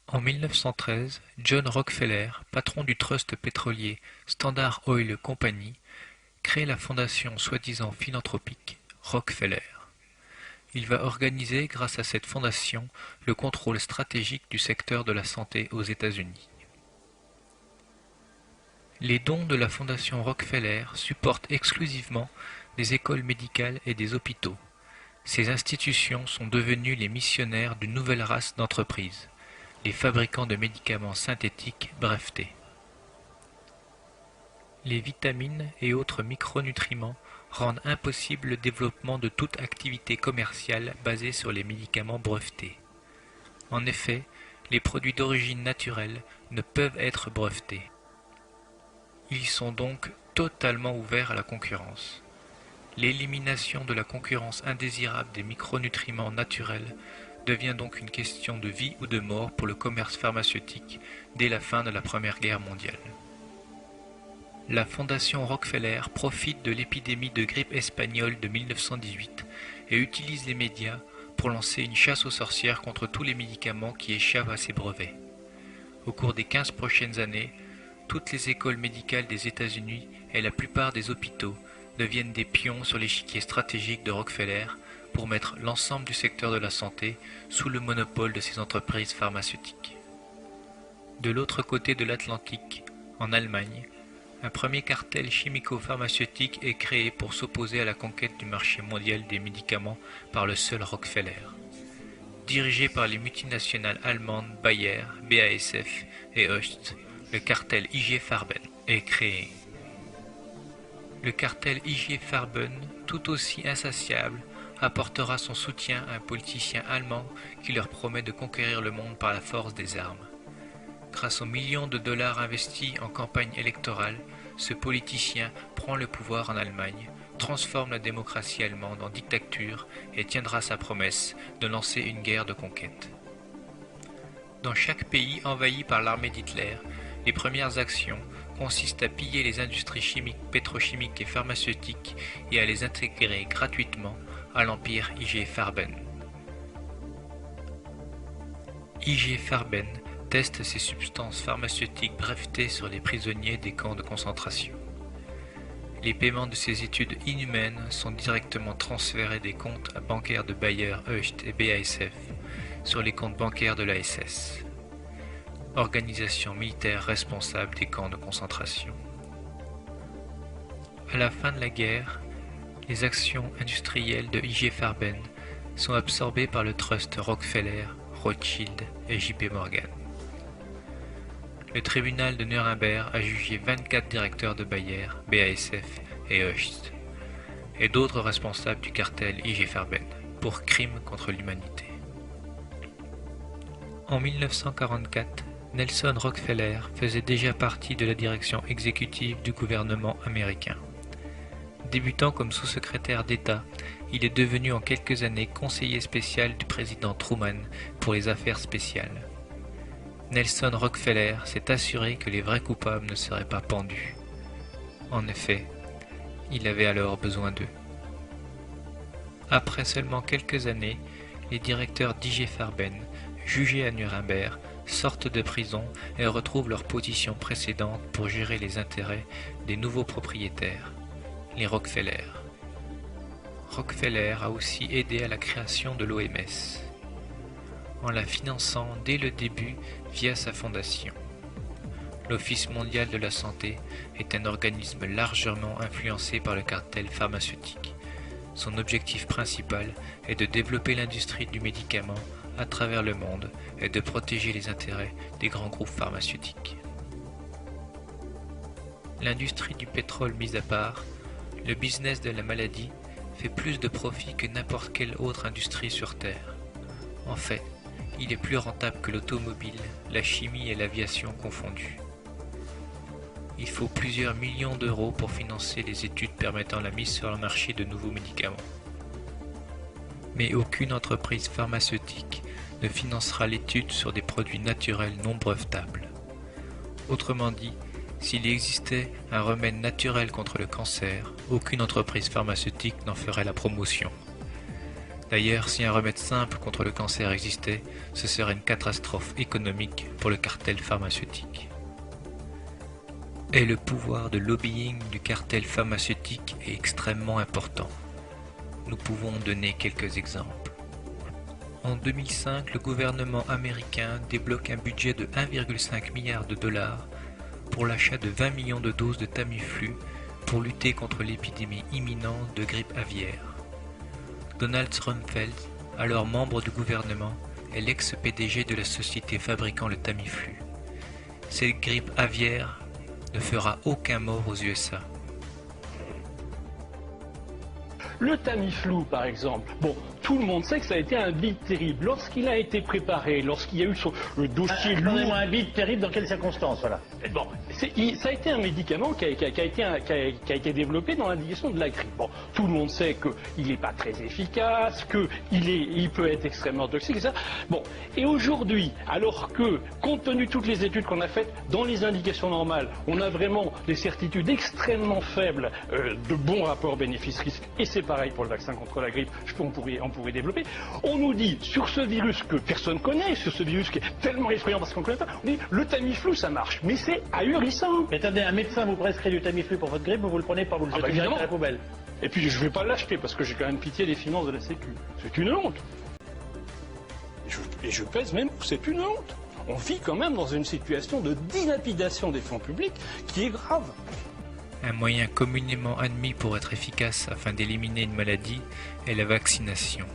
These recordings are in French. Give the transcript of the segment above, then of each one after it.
En 1913, John Rockefeller, patron du trust pétrolier Standard Oil Company, crée la fondation soi-disant philanthropique Rockefeller. Il va organiser, grâce à cette fondation, le contrôle stratégique du secteur de la santé aux États-Unis. Les dons de la fondation Rockefeller supportent exclusivement des écoles médicales et des hôpitaux. Ces institutions sont devenues les missionnaires d'une nouvelle race d'entreprises, les fabricants de médicaments synthétiques brevetés. Les vitamines et autres micronutriments rendent impossible le développement de toute activité commerciale basée sur les médicaments brevetés. En effet, les produits d'origine naturelle ne peuvent être brevetés. Ils sont donc totalement ouverts à la concurrence. L'élimination de la concurrence indésirable des micronutriments naturels devient donc une question de vie ou de mort pour le commerce pharmaceutique dès la fin de la Première Guerre mondiale. La fondation Rockefeller profite de l'épidémie de grippe espagnole de 1918 et utilise les médias pour lancer une chasse aux sorcières contre tous les médicaments qui échappent à ses brevets. Au cours des 15 prochaines années, toutes les écoles médicales des États-Unis et la plupart des hôpitaux deviennent des pions sur l'échiquier stratégique de Rockefeller pour mettre l'ensemble du secteur de la santé sous le monopole de ces entreprises pharmaceutiques. De l'autre côté de l'Atlantique, en Allemagne, un premier cartel chimico-pharmaceutique est créé pour s'opposer à la conquête du marché mondial des médicaments par le seul Rockefeller. Dirigé par les multinationales allemandes Bayer, BASF et Hoechst, le cartel IG Farben est créé. Le cartel IG Farben, tout aussi insatiable, apportera son soutien à un politicien allemand qui leur promet de conquérir le monde par la force des armes. Grâce aux millions de dollars investis en campagne électorale, ce politicien prend le pouvoir en Allemagne, transforme la démocratie allemande en dictature et tiendra sa promesse de lancer une guerre de conquête. Dans chaque pays envahi par l'armée d'Hitler, les premières actions consistent à piller les industries chimiques, pétrochimiques et pharmaceutiques et à les intégrer gratuitement à l'empire IG Farben. IG Farben teste ces substances pharmaceutiques brevetées sur les prisonniers des camps de concentration. Les paiements de ces études inhumaines sont directement transférés des comptes bancaires de Bayer, Hoechst et BASF sur les comptes bancaires de la SS, organisation militaire responsable des camps de concentration. À la fin de la guerre, les actions industrielles de IG Farben sont absorbées par le trust Rockefeller, Rothschild et JP Morgan. Le tribunal de Nuremberg a jugé 24 directeurs de Bayer, BASF et Hoechst, et d'autres responsables du cartel IG Farben, pour crimes contre l'humanité. En 1944, Nelson Rockefeller faisait déjà partie de la direction exécutive du gouvernement américain. Débutant comme sous-secrétaire d'État, il est devenu en quelques années conseiller spécial du président Truman pour les affaires spéciales. Nelson Rockefeller s'est assuré que les vrais coupables ne seraient pas pendus. En effet, il avait alors besoin d'eux. Après seulement quelques années, les directeurs d'IG Farben, jugés à Nuremberg, sortent de prison et retrouvent leur position précédente pour gérer les intérêts des nouveaux propriétaires, les Rockefeller. Rockefeller a aussi aidé à la création de l'OMS, en la finançant dès le début via sa fondation. L'Office mondial de la santé est un organisme largement influencé par le cartel pharmaceutique. Son objectif principal est de développer l'industrie du médicament à travers le monde et de protéger les intérêts des grands groupes pharmaceutiques. L'industrie du pétrole mise à part, le business de la maladie fait plus de profit que n'importe quelle autre industrie sur Terre. En fait, il est plus rentable que l'automobile, la chimie et l'aviation confondues. Il faut plusieurs millions d'euros pour financer les études permettant la mise sur le marché de nouveaux médicaments. Mais aucune entreprise pharmaceutique ne financera l'étude sur des produits naturels non brevetables. Autrement dit, s'il existait un remède naturel contre le cancer, aucune entreprise pharmaceutique n'en ferait la promotion. D'ailleurs, si un remède simple contre le cancer existait, ce serait une catastrophe économique pour le cartel pharmaceutique. Et le pouvoir de lobbying du cartel pharmaceutique est extrêmement important. Nous pouvons donner quelques exemples. En 2005, le gouvernement américain débloque un budget de 1,5 milliard de dollars pour l'achat de 20 millions de doses de Tamiflu pour lutter contre l'épidémie imminente de grippe aviaire. Donald Rumsfeld, alors membre du gouvernement, est l'ex-PDG de la société fabriquant le Tamiflu. Cette grippe aviaire ne fera aucun mort aux USA. Le Tamiflu, par exemple, bon, tout le monde sait que ça a été un bid terrible. Lorsqu'il a été préparé, lorsqu'il y a eu le dossier lourd... Un bid terrible dans quelles circonstances, voilà. Bon, ça a été un médicament qui a été développé dans l'indication de la grippe. Bon, tout le monde sait qu'il n'est pas très efficace, qu'il peut être extrêmement toxique, etc. Bon, et aujourd'hui, alors que, compte tenu de toutes les études qu'on a faites, dans les indications normales, on a vraiment des certitudes extrêmement faibles de bons rapports bénéfices-risques, et c'est pareil pour le vaccin contre la grippe, on pourrait développer. On nous dit, sur ce virus que personne connaît, sur ce virus qui est tellement effrayant parce qu'on ne connaît pas, on dit, le Tamiflu, ça marche, mais c'est ahurissant. Mais attendez, un médecin vous prescrit du Tamiflu pour votre grippe, vous le prenez pas, vous le jetez direct à la poubelle. Et puis je ne vais pas l'acheter parce que j'ai quand même pitié des finances de la Sécu. C'est une honte. Et je pèse même que c'est une honte. On vit quand même dans une situation de dilapidation des fonds publics qui est grave. Un moyen communément admis pour être efficace afin d'éliminer une maladie est la vaccination.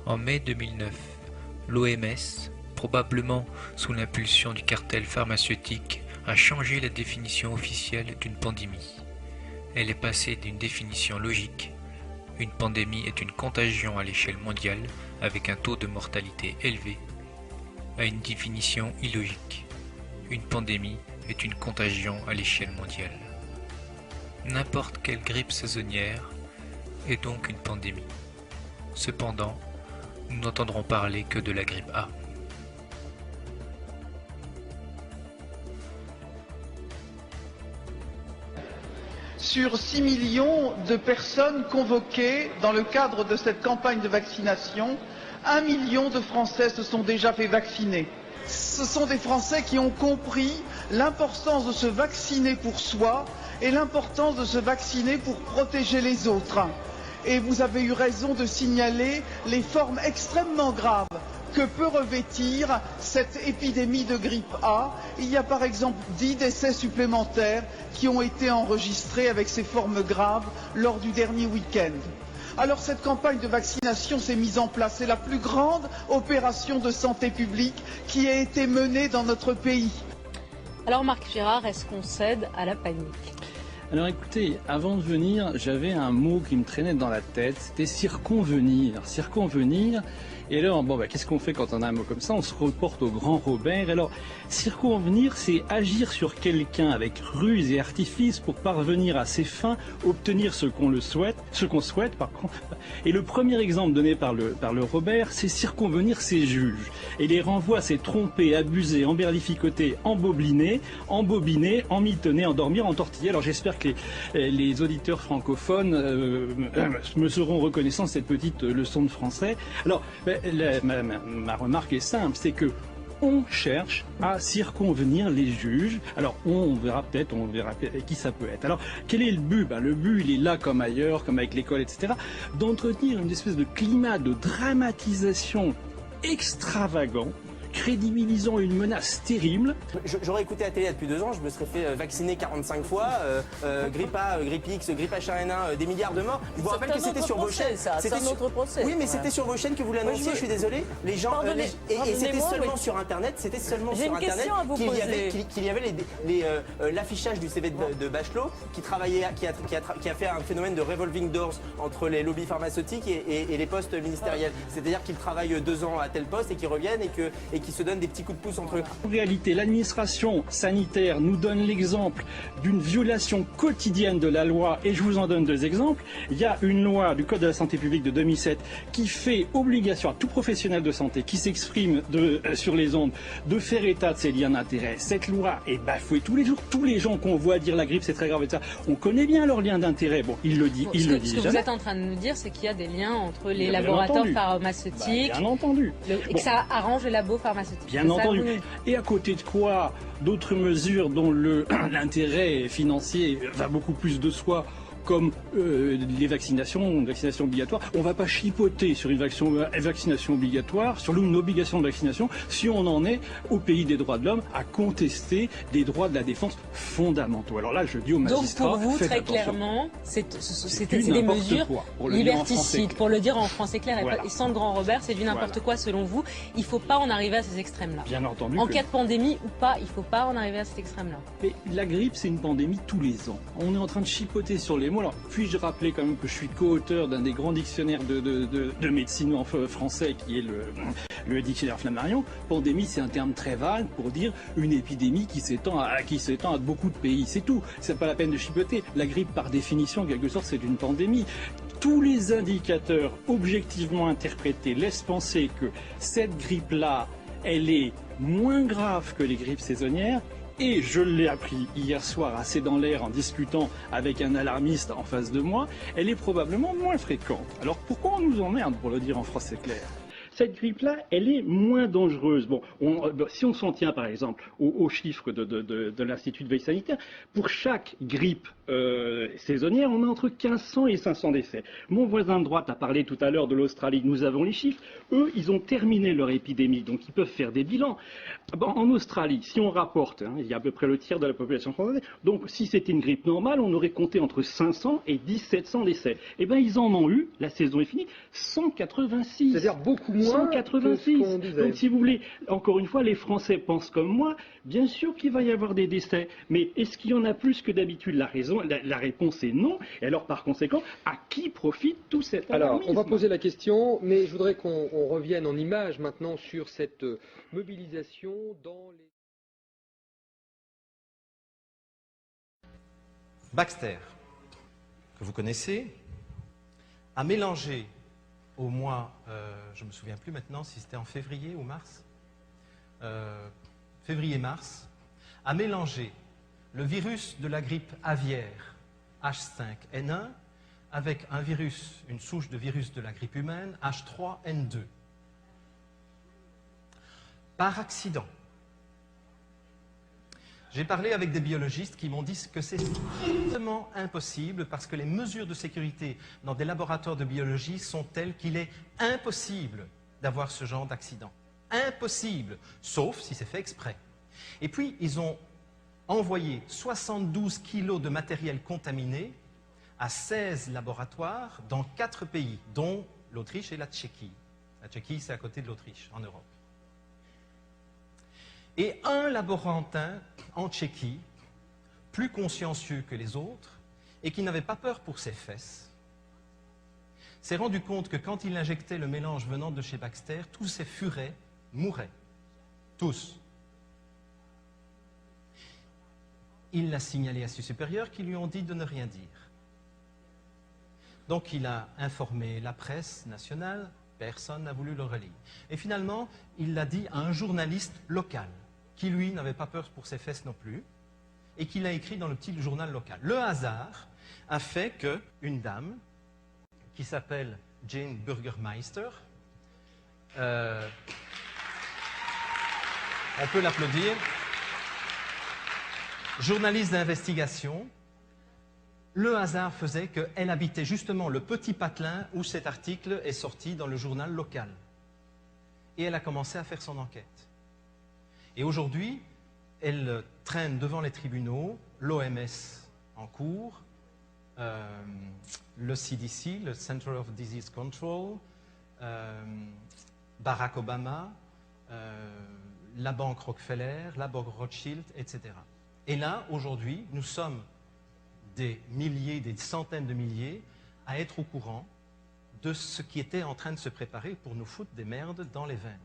En mai 2009, l'OMS, probablement sous l'impulsion du cartel pharmaceutique, a changé la définition officielle d'une pandémie. Elle est passée d'une définition logique, une pandémie est une contagion à l'échelle mondiale avec un taux de mortalité élevé, à une définition illogique, une pandémie est une contagion à l'échelle mondiale. N'importe quelle grippe saisonnière est donc une pandémie. Cependant, nous n'entendrons parler que de la grippe A. Sur 6 millions de personnes convoquées dans le cadre de cette campagne de vaccination, 1 million de Français se sont déjà fait vacciner. Ce sont des Français qui ont compris l'importance de se vacciner pour soi et l'importance de se vacciner pour protéger les autres. Et vous avez eu raison de signaler les formes extrêmement graves que peut revêtir cette épidémie de grippe A. Il y a par exemple 10 décès supplémentaires qui ont été enregistrés avec ces formes graves lors du dernier week-end. Alors cette campagne de vaccination s'est mise en place. C'est la plus grande opération de santé publique qui a été menée dans notre pays. Alors Marc Girard, est-ce qu'on cède à la panique ? Alors écoutez, avant de venir, j'avais un mot qui me traînait dans la tête, c'était circonvenir. Circonvenir. Et alors, qu'est-ce qu'on fait quand on a un mot comme ça? On se reporte au grand Robert. Alors, circonvenir, c'est agir sur quelqu'un avec ruse et artifice pour parvenir à ses fins, obtenir ce qu'on souhaite, par contre. Et le premier exemple donné par le Robert, c'est circonvenir ses juges. Et les renvoie, c'est tromper, abuser, emberlificoter, embobiner, emmitonner, endormir, entortiller. Alors j'espère que les auditeurs francophones me seront reconnaissants de cette petite leçon de français. Alors, ma remarque est simple, c'est que on cherche à circonvenir les juges. Alors on verra qui ça peut être. Alors quel est le but? Le but, il est là comme ailleurs, comme avec l'école, etc. D'entretenir une espèce de climat de dramatisation extravagant crédibilisant une menace terrible. J'aurais écouté la télé depuis 2 ans, je me serais fait vacciner 45 fois, grippe A, grippe X, grippe H1N1, des milliards de morts. Je vous rappelle que c'était sur vos chaînes. C'est un autre procès. Oui, mais c'était sur vos chaînes que vous l'annonciez, je suis désolé. Les gens, et c'était seulement sur Internet, qu'il y avait l'affichage du CV de Bachelot qui a fait un phénomène de revolving doors entre les lobbies pharmaceutiques et les postes ministériels. C'est-à-dire qu'ils travaillent 2 ans à tel poste et qu'ils reviennent et qu'ils se donnent des petits coups de pouce entre eux. En réalité, l'administration sanitaire nous donne l'exemple d'une violation quotidienne de la loi, et je vous en donne 2 exemples. Il y a une loi du Code de la santé publique de 2007 qui fait obligation à tout professionnel de santé qui s'exprime sur les ondes de faire état de ses liens d'intérêt. Cette loi est bafouée tous les jours. Tous les gens qu'on voit dire la grippe c'est très grave, etc. On connaît bien leurs liens d'intérêt. Bon, il le dit, Ce que vous êtes en train de nous dire, c'est qu'il y a des liens entre les laboratoires pharmaceutiques, bien entendu, et que ça arrange les labos pharmaceutiques. Bien entendu. Et à côté de quoi, d'autres mesures dont l'intérêt financier va beaucoup plus de soi, comme les vaccinations obligatoires. On ne va pas chipoter sur une vaccination obligatoire, sur une obligation de vaccination, si on en est au pays des droits de l'homme à contester des droits de la défense fondamentaux. Alors là, je dis aux magistrats, donc pour vous, très attention. Clairement, c'était des mesures liberticides. Pour le dire en français clair et sans le grand Robert, c'est du n'importe quoi selon vous. Il ne faut pas en arriver à ces extrêmes-là. Bien entendu. En cas de pandémie ou pas, il ne faut pas en arriver à cet extrême-là. Mais la grippe, c'est une pandémie tous les ans. On est en train de chipoter sur les mots. Alors, puis-je rappeler quand même que je suis co-auteur d'un des grands dictionnaires de médecine français qui est le dictionnaire Flammarion. Pandémie, c'est un terme très vague pour dire une épidémie qui s'étend à beaucoup de pays. C'est tout. C'est pas la peine de chipoter. La grippe, par définition, en quelque sorte, c'est une pandémie. Tous les indicateurs objectivement interprétés laissent penser que cette grippe-là, elle est moins grave que les grippes saisonnières. Et je l'ai appris hier soir assez dans l'air en discutant avec un alarmiste en face de moi, elle est probablement moins fréquente. Alors pourquoi on nous emmerde, pour le dire en français clair ? Cette grippe-là, elle est moins dangereuse. Bon, si on s'en tient par exemple aux chiffres de l'Institut de veille sanitaire, pour chaque grippe saisonnière, on a entre 1500 et 500 décès. Mon voisin de droite a parlé tout à l'heure de l'Australie, nous avons les chiffres. Eux, ils ont terminé leur épidémie, donc ils peuvent faire des bilans. Bon, en Australie, si on rapporte, il y a à peu près le tiers de la population française, donc si c'était une grippe normale, on aurait compté entre 500 et 1700 décès. Eh bien, ils en ont eu, la saison est finie, 186. C'est-à-dire beaucoup moins 186. que ce qu'on disait. Donc si vous voulez, encore une fois, les Français pensent comme moi, bien sûr qu'il va y avoir des décès, mais est-ce qu'il y en a plus que d'habitude? La réponse est non, et alors par conséquent, à qui profite tout cet alarmisme? Alors, on va poser la question, mais je voudrais qu'on revienne en images maintenant sur cette mobilisation dans les... Baxter, que vous connaissez, a mélangé au mois, je ne me souviens plus maintenant si c'était en février ou mars, février-mars, a mélangé le virus de la grippe aviaire H5N1 avec un virus, une souche de virus de la grippe humaine H3N2. Par accident. J'ai parlé avec des biologistes qui m'ont dit que c'est strictement impossible parce que les mesures de sécurité dans des laboratoires de biologie sont telles qu'il est impossible d'avoir ce genre d'accident. Impossible, sauf si c'est fait exprès. Et puis, ils ont envoyé 72 kilos de matériel contaminé à 16 laboratoires dans 4 pays, dont l'Autriche et la Tchéquie. La Tchéquie, c'est à côté de l'Autriche, en Europe. Et un laborantin en Tchéquie, plus consciencieux que les autres, et qui n'avait pas peur pour ses fesses, s'est rendu compte que quand il injectait le mélange venant de chez Baxter, tous ses furets mouraient. Tous. Il l'a signalé à ses supérieurs qui lui ont dit de ne rien dire. Donc il a informé la presse nationale, personne n'a voulu le relayer. Et finalement, il l'a dit à un journaliste local, qui lui n'avait pas peur pour ses fesses non plus, et qui l'a écrit dans le petit journal local. Le hasard a fait qu'une dame, qui s'appelle Jane Burgermeister, on peut l'applaudir, journaliste d'investigation, le hasard faisait qu'elle habitait justement le petit patelin où cet article est sorti dans le journal local. Et elle a commencé à faire son enquête. Et aujourd'hui, elle traîne devant les tribunaux l'OMS en cours, le CDC, le Center of Disease Control, Barack Obama, la banque Rockefeller, la banque Rothschild, etc. Et là, aujourd'hui, nous sommes des milliers, des centaines de milliers à être au courant de ce qui était en train de se préparer pour nous foutre des merdes dans les veines.